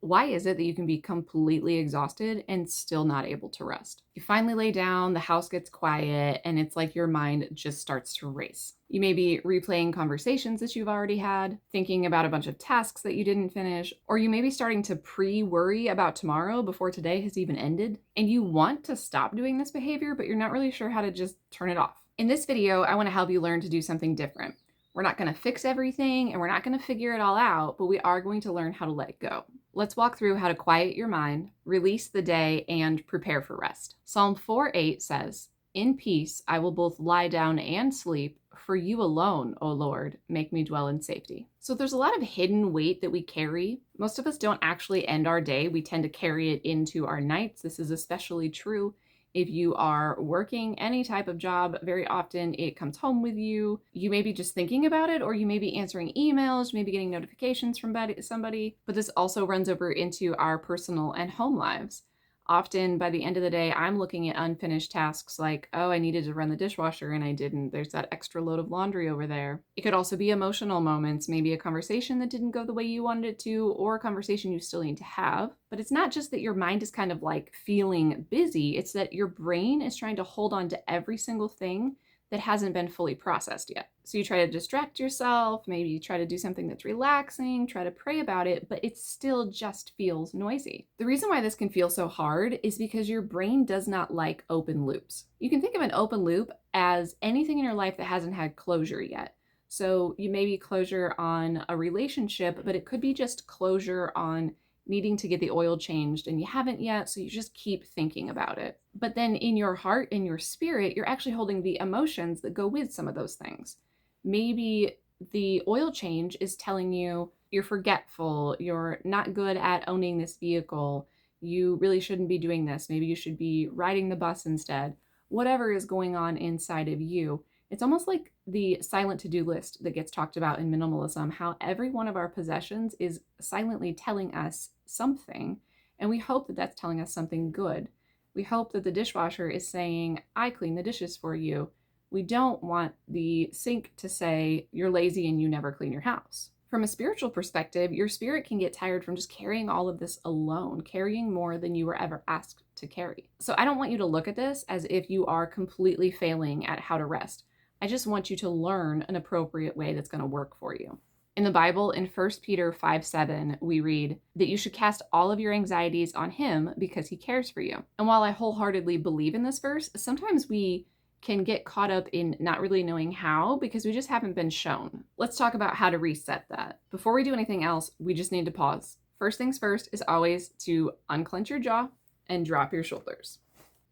Why is it that you can be completely exhausted and still not able to rest? You finally lay down, the house gets quiet, and it's like your mind just starts to race. You may be replaying conversations that you've already had, thinking about a bunch of tasks that you didn't finish, or you may be starting to pre-worry about tomorrow before today has even ended. And you want to stop doing this behavior, but you're not really sure how to just turn it off. In this video, I want to help you learn to do something different. We're not going to fix everything and we're not going to figure it all out, but we are going to learn how to let it go. Let's walk through how to quiet your mind, release the day, and prepare for rest. Psalm 4:8 says, "In peace I will both lie down and sleep, for you alone, O Lord, make me dwell in safety." So there's a lot of hidden weight that we carry. Most of us don't actually end our day. We tend to carry it into our nights. This is especially true if you are working any type of job. Very often it comes home with you. You may be just thinking about it, or you may be answering emails, maybe getting notifications from somebody, but this also runs over into our personal and home lives. Often by the end of the day, I'm looking at unfinished tasks like, oh, I needed to run the dishwasher and I didn't. There's that extra load of laundry over there. It could also be emotional moments, maybe a conversation that didn't go the way you wanted it to, or a conversation you still need to have. But it's not just that your mind is kind of like feeling busy, it's that your brain is trying to hold on to every single thing that hasn't been fully processed yet. So you try to distract yourself, maybe you try to do something that's relaxing, try to pray about it, but it still just feels noisy. The reason why this can feel so hard is because your brain does not like open loops. You can think of an open loop as anything in your life that hasn't had closure yet. So you may be closure on a relationship, but it could be just closure on needing to get the oil changed and you haven't yet, so you just keep thinking about it. But then in your heart, in your spirit, you're actually holding the emotions that go with some of those things. Maybe the oil change is telling you you're forgetful, you're not good at owning this vehicle, you really shouldn't be doing this, maybe you should be riding the bus instead. Whatever is going on inside of you, it's almost like the silent to-do list that gets talked about in minimalism, how every one of our possessions is silently telling us something, and we hope that that's telling us something good. We hope that the dishwasher is saying, I clean the dishes for you. We don't want the sink to say, you're lazy and you never clean your house. From a spiritual perspective, your spirit can get tired from just carrying all of this alone, carrying more than you were ever asked to carry. So I don't want you to look at this as if you are completely failing at how to rest. I just want you to learn an appropriate way that's going to work for you. In the Bible, in 1 Peter 5:7, we read that you should cast all of your anxieties on him because he cares for you. And while I wholeheartedly believe in this verse, sometimes we can get caught up in not really knowing how because we just haven't been shown. Let's talk about how to reset that. Before we do anything else, we just need to pause. First things first is always to unclench your jaw and drop your shoulders.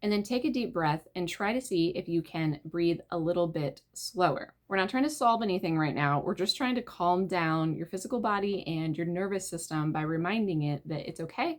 And then take a deep breath and try to see if you can breathe a little bit slower. We're not trying to solve anything right now. We're just trying to calm down your physical body and your nervous system by reminding it that it's okay.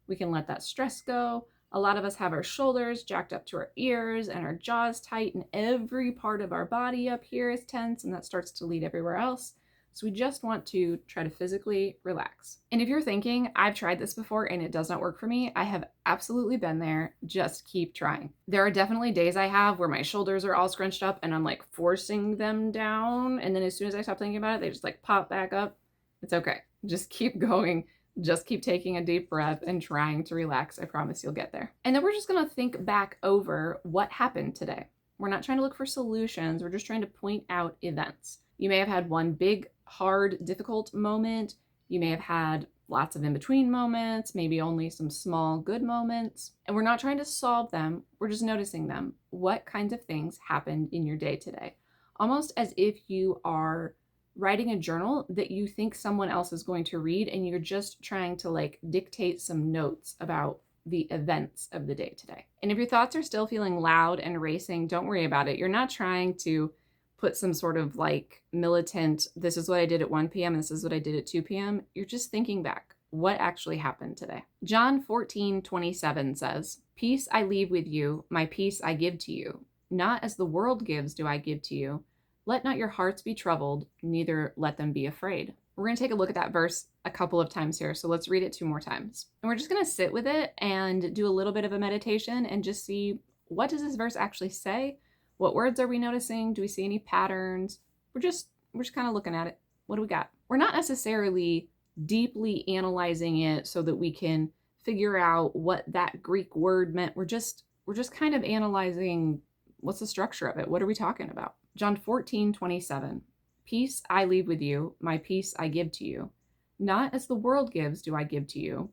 We can let that stress go. A lot of us have our shoulders jacked up to our ears and our jaws tight, and every part of our body up here is tense, and that starts to lead everywhere else. So we just want to try to physically relax. And if you're thinking, I've tried this before and it does not work for me, I have absolutely been there. Just keep trying. There are definitely days I have where my shoulders are all scrunched up and I'm like forcing them down. And then as soon as I stop thinking about it, they just like pop back up. It's okay. Just keep going. Just keep taking a deep breath and trying to relax. I promise you'll get there. And then we're just going to think back over what happened today. We're not trying to look for solutions. We're just trying to point out events. You may have had one big, hard, difficult moment. You may have had lots of in-between moments, maybe only some small, good moments. And we're not trying to solve them. We're just noticing them. What kinds of things happened in your day today? Almost as if you are writing a journal that you think someone else is going to read, and you're just trying to like dictate some notes about the events of the day today. And if your thoughts are still feeling loud and racing, don't worry about it. You're not trying to put some sort of like militant, this is what I did at 1 p.m. This is what I did at 2 p.m. You're just thinking back. What actually happened today? John 14:27 says, "Peace I leave with you, my peace I give to you. Not as the world gives do I give to you. Let not your hearts be troubled, neither let them be afraid." We're going to take a look at that verse a couple of times here. So let's read it 2 more times. And we're just going to sit with it and do a little bit of a meditation and just see, what does this verse actually say? What words are we noticing? Do we see any patterns? We're just kind of looking at it. What do we got? We're not necessarily deeply analyzing it so that we can figure out what that Greek word meant. We're just kind of analyzing what's the structure of it. What are we talking about? John 14:27. Peace I leave with you, my peace I give to you. Not as the world gives do I give to you.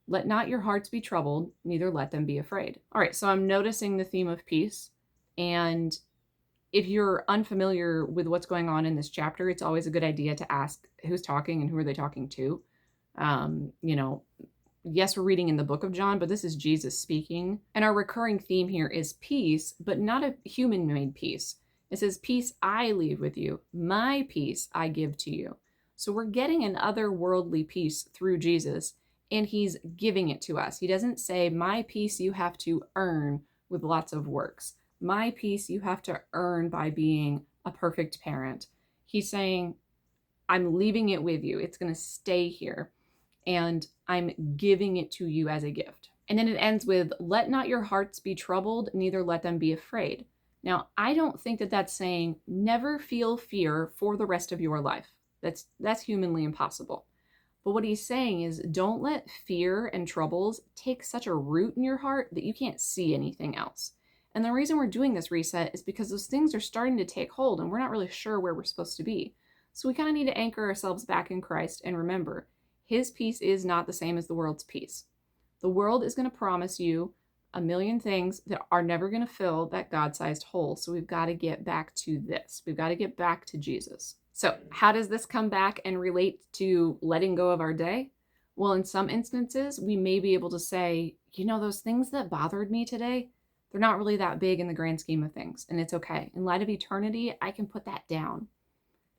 Let not your hearts be troubled, neither let them be afraid. All right, so I'm noticing the theme of peace. And if you're unfamiliar with what's going on in this chapter, it's always a good idea to ask who's talking and who are they talking to. You know, yes, we're reading in the book of John, but this is Jesus speaking. And our recurring theme here is peace, but not a human made peace. It says, peace I leave with you, my peace I give to you. So we're getting an otherworldly peace through Jesus, and he's giving it to us. He doesn't say, my peace you have to earn with lots of works. My peace you have to earn by being a perfect parent. He's saying, I'm leaving it with you. It's going to stay here, and I'm giving it to you as a gift. And then it ends with, let not your hearts be troubled, neither let them be afraid. Now, I don't think that that's saying never feel fear for the rest of your life. That's humanly impossible. But what he's saying is, don't let fear and troubles take such a root in your heart that you can't see anything else. And the reason we're doing this reset is because those things are starting to take hold and we're not really sure where we're supposed to be. So we kind of need to anchor ourselves back in Christ and remember, his peace is not the same as the world's peace. The world is going to promise you a million things that are never going to fill that God-sized hole. So we've got to get back to this. We've got to get back to Jesus. So how does this come back and relate to letting go of our day? Well, in some instances, we may be able to say, you know, those things that bothered me today, they're not really that big in the grand scheme of things, and it's okay. In light of eternity, I can put that down.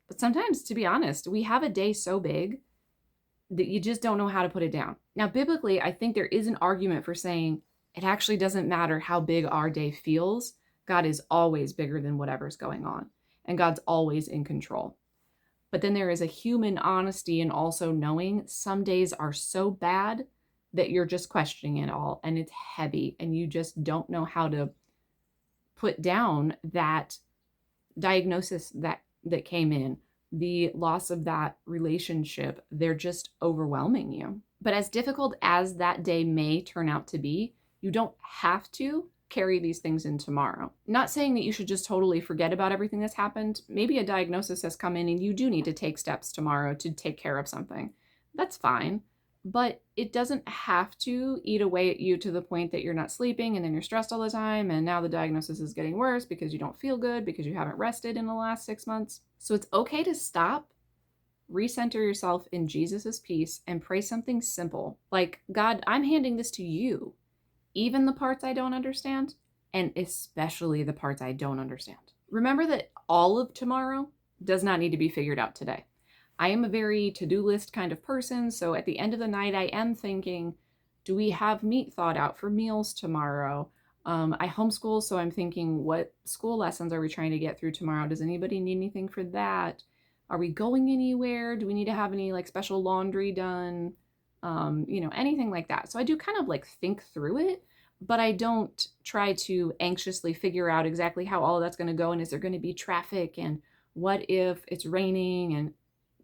But sometimes, to be honest, we have a day so big that you just don't know how to put it down. Now, biblically, I think there is an argument for saying it actually doesn't matter how big our day feels. God is always bigger than whatever's going on, and God's always in control. But then there is a human honesty in also knowing some days are so bad that you're just questioning it all, and it's heavy, and you just don't know how to put down that diagnosis that came in, the loss of that relationship. They're just overwhelming you. But as difficult as that day may turn out to be, you don't have to carry these things in tomorrow. Not saying that you should just totally forget about everything that's happened. Maybe a diagnosis has come in and you do need to take steps tomorrow to take care of something. That's fine. But it doesn't have to eat away at you to the point that you're not sleeping and then you're stressed all the time, and now the diagnosis is getting worse because you don't feel good because you haven't rested in the last 6 months. So it's okay to stop, recenter yourself in Jesus's peace, and pray something simple like, God, I'm handing this to you, even the parts I don't understand, and especially the parts I don't understand. Remember that all of tomorrow does not need to be figured out today. I am a very to-do list kind of person, so at the end of the night, I am thinking, do we have meat thawed out for meals tomorrow? I homeschool, so I'm thinking, what school lessons are we trying to get through tomorrow? Does anybody need anything for that? Are we going anywhere? Do we need to have any like special laundry done? Anything like that. So I do kind of like think through it, but I don't try to anxiously figure out exactly how all of that's going to go, and is there going to be traffic, and what if it's raining, and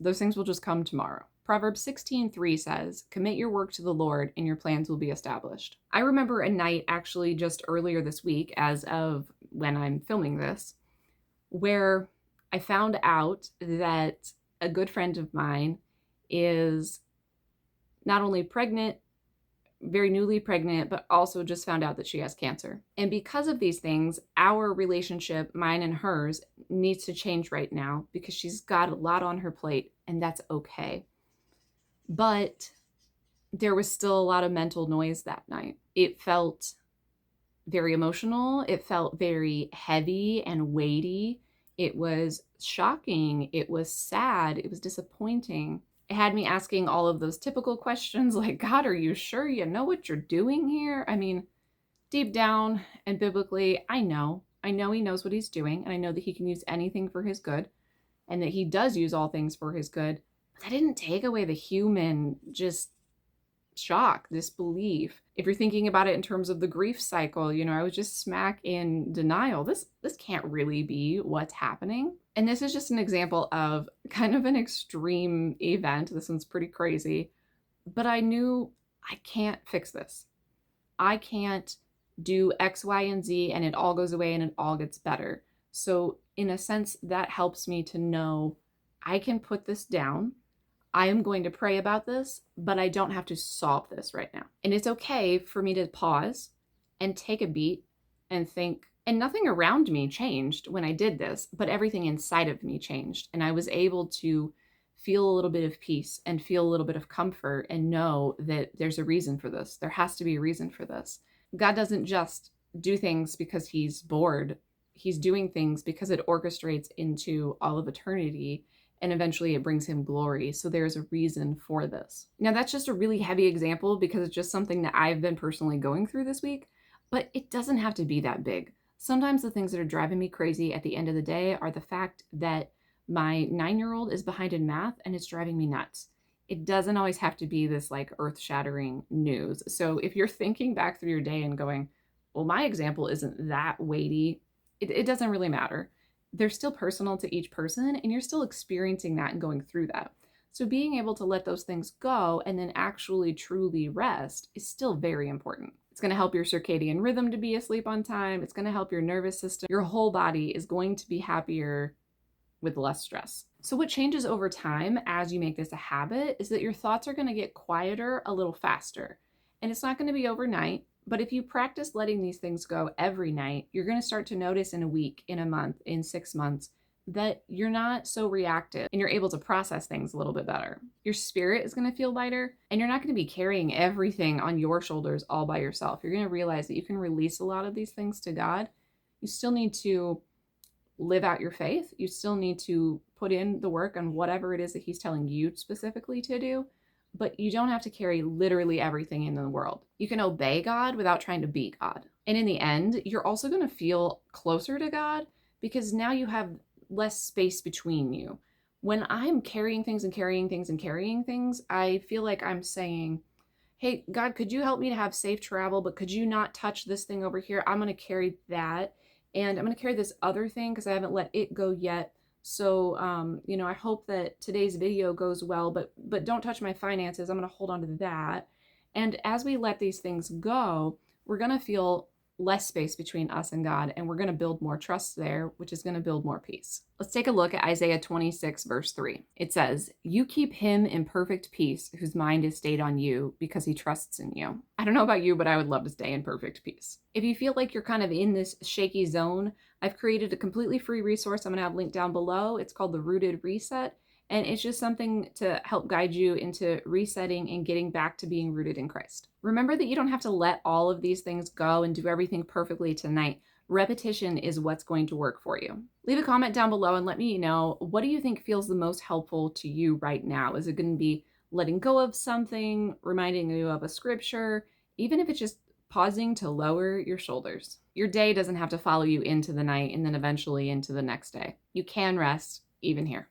those things will just come tomorrow. Proverbs 16:3 says, commit your work to the Lord and your plans will be established. I remember a night actually just earlier this week, as of when I'm filming this, where I found out that a good friend of mine is not only pregnant, very newly pregnant, but also just found out that she has cancer. And because of these things, our relationship, mine and hers, needs to change right now because she's got a lot on her plate, and that's okay. But there was still a lot of mental noise that night. It felt very emotional. It felt very heavy and weighty. It was shocking. It was sad. It was disappointing. It had me asking all of those typical questions like, God, are you sure you know what you're doing here? I mean, deep down and biblically, I know he knows what he's doing, and I know that he can use anything for his good, and that he does use all things for his good. But that didn't take away the human just shock, disbelief. If you're thinking about it in terms of the grief cycle, I was just smack in denial. This can't really be what's happening. And this is just an example of kind of an extreme event. This one's pretty crazy, but I knew I can't fix this. I can't do X, Y, and Z and it all goes away and it all gets better. So, in a sense, that helps me to know I can put this down. I am going to pray about this, but I don't have to solve this right now. And it's okay for me to pause and take a beat and think. And nothing around me changed when I did this, but everything inside of me changed. And I was able to feel a little bit of peace and feel a little bit of comfort and know that there's a reason for this. There has to be a reason for this. God doesn't just do things because he's bored. He's doing things because it orchestrates into all of eternity and eventually it brings him glory. So there's a reason for this. Now, that's just a really heavy example because it's just something that I've been personally going through this week, but it doesn't have to be that big. Sometimes the things that are driving me crazy at the end of the day are the fact that my 9-year-old is behind in math and it's driving me nuts. It doesn't always have to be this like earth shattering news. So if you're thinking back through your day and going, well, my example isn't that weighty, it doesn't really matter. They're still personal to each person and you're still experiencing that and going through that. So being able to let those things go and then actually truly rest is still very important. It's going to help your circadian rhythm to be asleep on time. It's going to help your nervous system. Your whole body is going to be happier with less stress. So what changes over time as you make this a habit is that your thoughts are going to get quieter a little faster. And it's not going to be overnight, but if you practice letting these things go every night, you're going to start to notice in a week, in a month, in 6 months, that you're not so reactive and you're able to process things a little bit better. Your spirit is going to feel lighter and you're not going to be carrying everything on your shoulders all by yourself. You're going to realize that you can release a lot of these things to God. You still need to live out your faith. You still need to put in the work on whatever it is that he's telling you specifically to do, but you don't have to carry literally everything in the world. You can obey God without trying to be God. And in the end, you're also going to feel closer to God because now you have less space between you. When I'm carrying things and carrying things and carrying things, I feel like I'm saying, hey, God, could you help me to have safe travel, but could you not touch this thing over here? I'm going to carry that. And I'm going to carry this other thing because I haven't let it go yet. So, I hope that today's video goes well, but don't touch my finances. I'm going to hold on to that. And as we let these things go, we're going to feel less space between us and God, and we're going to build more trust there, which is going to build more peace. Let's take a look at Isaiah 26, verse 3. It says, "You keep him in perfect peace whose mind is stayed on you because he trusts in you." I don't know about you, but I would love to stay in perfect peace. If you feel like you're kind of in this shaky zone, I've created a completely free resource I'm going to have linked down below. It's called the Rooted Reset. And it's just something to help guide you into resetting and getting back to being rooted in Christ. Remember that you don't have to let all of these things go and do everything perfectly tonight. Repetition is what's going to work for you. Leave a comment down below and let me know, what do you think feels the most helpful to you right now? Is it going to be letting go of something, reminding you of a scripture, even if it's just pausing to lower your shoulders? Your day doesn't have to follow you into the night and then eventually into the next day. You can rest even here.